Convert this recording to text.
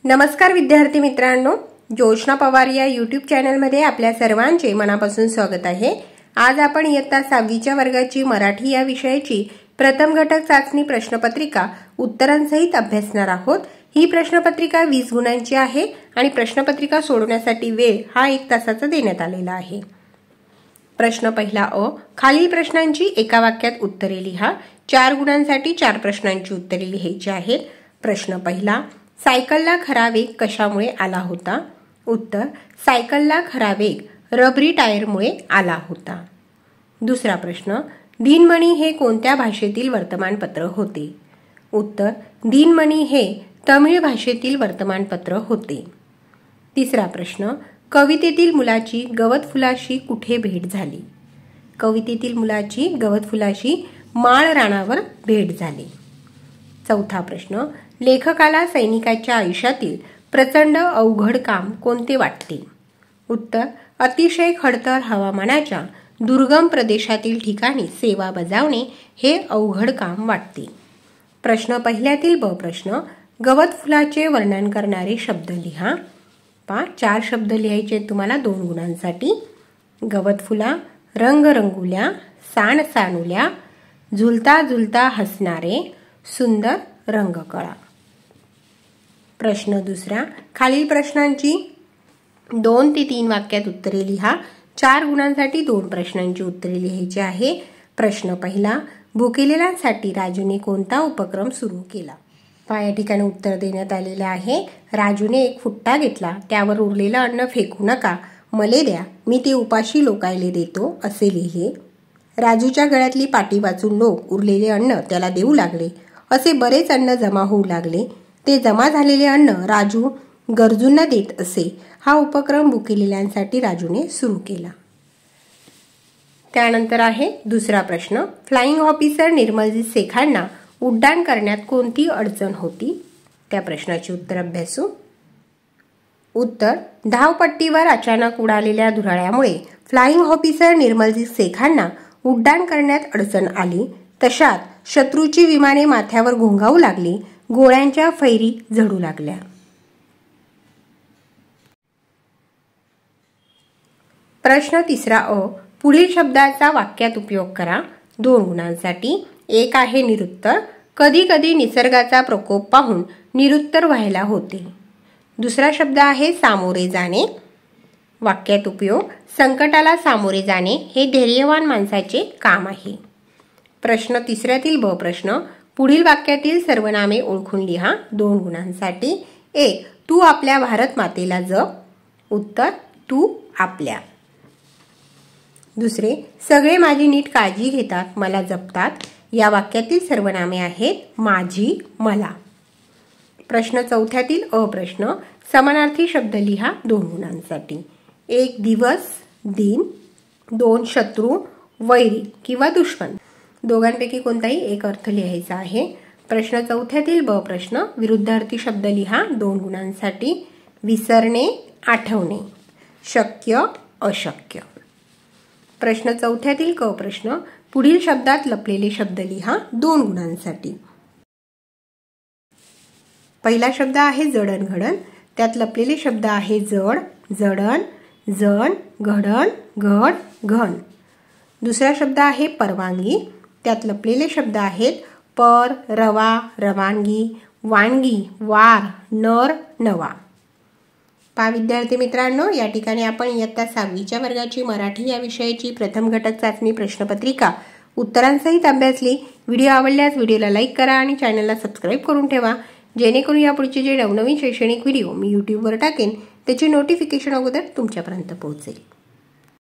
नमस्कार विद्यार्थी मित्रांनो, जोशना पवार या यूट्यूब चॅनलमध्ये आपल्या सर्वांचे मनापासून स्वागत आहे। आज आपण इयत्ता 6वीच्या वर्गाची मराठी या विषयाची प्रथम घटक चाचणी प्रश्नपत्रिका उत्तरांसहित अभ्यासणार आहोत। ही प्रश्नपत्रिका 20 गुणांची आहे आणि प्रश्नपत्रिका सोडवण्यासाठी वेळ हा 1 तासाचा देण्यात आलेला आहे। प्रश्न पहिला अ, खालील प्रश्नांची एका वाक्यात उत्तरे लिहा। 4 गुणांसाठी 4 प्रश्नांची उत्तरे लिहायची आहेत। प्रश्न पहिला, सायकलला खरा वेग कशामुळे आला होता? उत्तर, सायकलला खरा वेग रबरी टायरमुळे आला होता। दुसरा प्रश्न, दिनमणी हे कोणत्या भाषेतील वर्तमानपत्र होते? उत्तर, दिनमणी हे तमिळ भाषेतील वर्तमानपत्र होते। तिसरा प्रश्न, कवितेतील मुलाची गवत फुलाशी कुठे भेट झाली? कवितेतील मुलाची गवत फुलाशी माळ रानावर भेट झाली। चौथा प्रश्न, लेखकाला सैनिकाच्या आयुष्यातील प्रचंड अवघड काम कोणते वाटते? उत्तर, अतिशय खडतर हवामानाच्या दुर्गम प्रदेशातील ठिकाणी सेवा बजावणे हे अवघड काम वाटते। प्रश्न पहिल्यातील ब प्रश्न, गवत फुलाचे वर्णन करणारे शब्द लिहा। 4 शब्द लिहायचे तुम्हाला 2 गुणांसाठी। गवत फुला, रंगरंगुल्या, साणसानुल्या, झुलता झुलता हसणारे, सुंदर रंगकळा। प्रश्न दुसरा, खालील प्रश्नांची 2 ते 3 वाक्यात उत्तरे लिहा। 4 गुणांसाठी 2 प्रश्नांची उत्तरे लिहायची आहे। प्रश्न पहिला, भुकेलेल्यांसाठी राजूने कोणता उपक्रम सुरू केला? या ठिकाणी उत्तर देण्यात आलेले आहे। राजूने एक फुट्टा घेतला, त्यावर उरलेलं अन्न फेकू नका, मले द्या, मी ते उपाशी लोकायले देतो असे लिहिले। राजूच्या गळ्यातली पाटी वाचून लोक उरलेले अन्न त्याला देऊ लागले। असे बरेच अन्न जमा होऊ लागले। ते जमा झालेले अन्न राजू गरजूंना देत असे। हा उपक्रम भुकेलेल्यांसाठी राजूने सुरू केला। त्यानंतर आहे दुसरा प्रश्न, फ्लाइंग ऑफिसर निर्मलजीत शेखांना उड्डाण करण्यात कोणती अडचण होती? त्या प्रश्नाचे उत्तर अभ्यासू। उत्तर, धावपट्टीवर अचानक उडालेल्या धुराळ्यामुळे फ्लाइंग ऑफिसर निर्मलजीत शेखांना उड्डाण करण्यात अडचण आली। तशात शत्रूची विमाने माथ्यावर घोंगावू लागली, गोळ्यांच्या फैरी झडू लागल्या। प्रश्न तिसरा अ, पुढील शब्दाचा वाक्यात उपयोग करा। 2 गुणांसाठी। एक आहे निरुत्तर, कधी कधी निसर्गाचा प्रकोप पाहून निरुत्तर व्हायला होते। दुसरा शब्द आहे सामोरे जाणे। वाक्यात उपयोग, संकटाला सामोरे जाणे हे धैर्यवान माणसाचे काम आहे। प्रश्न तिसऱ्यातील ब प्रश्न, पुढील वाक्यातील सर्वनामे ओळखून लिहा। 2 गुणांसाठी। 1, तू आपल्या भारत मातेला जप। उत्तर, तू आपल्या। दुसरे, सगळे माझी नीट काळजी घेतात, मला जपतात। या वाक्यातील सर्वनामे आहेत माझी, मला। प्रश्न चौथ्यातील अ प्रश्न, समानार्थी शब्द लिहा 2 गुणांसाठी। 1, दिवस, दिन। 2, शत्रू, वैरी किंवा दुश्मन। दोघांपैकी कोणताही एक अर्थ लिहायचा आहे। प्रश्न चौथ्यातील ब प्रश्न, विरुद्धार्थी शब्द लिहा 2 गुणांसाठी। विसरणे, आठवणे, शक्य, अशक्य। प्रश्न चौथ्यातील क प्रश्न, पुढील शब्दात लपलेले शब्द लिहा 2 गुणांसाठी। पहिला शब्द आहे जडणघडण, त्यात लपलेले शब्द आहे जड, जडण, जण, घडण, घड, घन। दुसरा शब्द आहे परवानगी, त्यात लपलेले शब्द आहेत पर, रवा, रवानगी, वानगी, वार, नर, नवा। विद्यार्थी मित्रांनो, या ठिकाणी आपण इयत्ता 6वीच्या वर्गाची मराठी या विषयाची प्रथम घटक चाचणी प्रश्नपत्रिका उत्तरांसहित अभ्यासली। व्हिडिओ आवडल्यास व्हिडिओला लाईक करा आणि चॅनलला सबस्क्राईब करून ठेवा, जेणेकरून यापुढचे जे नवनवीन शैक्षणिक व्हिडिओ मी यूट्यूबवर टाकेन त्याची नोटिफिकेशन अगोदर तुमच्यापर्यंत पोहोचेल।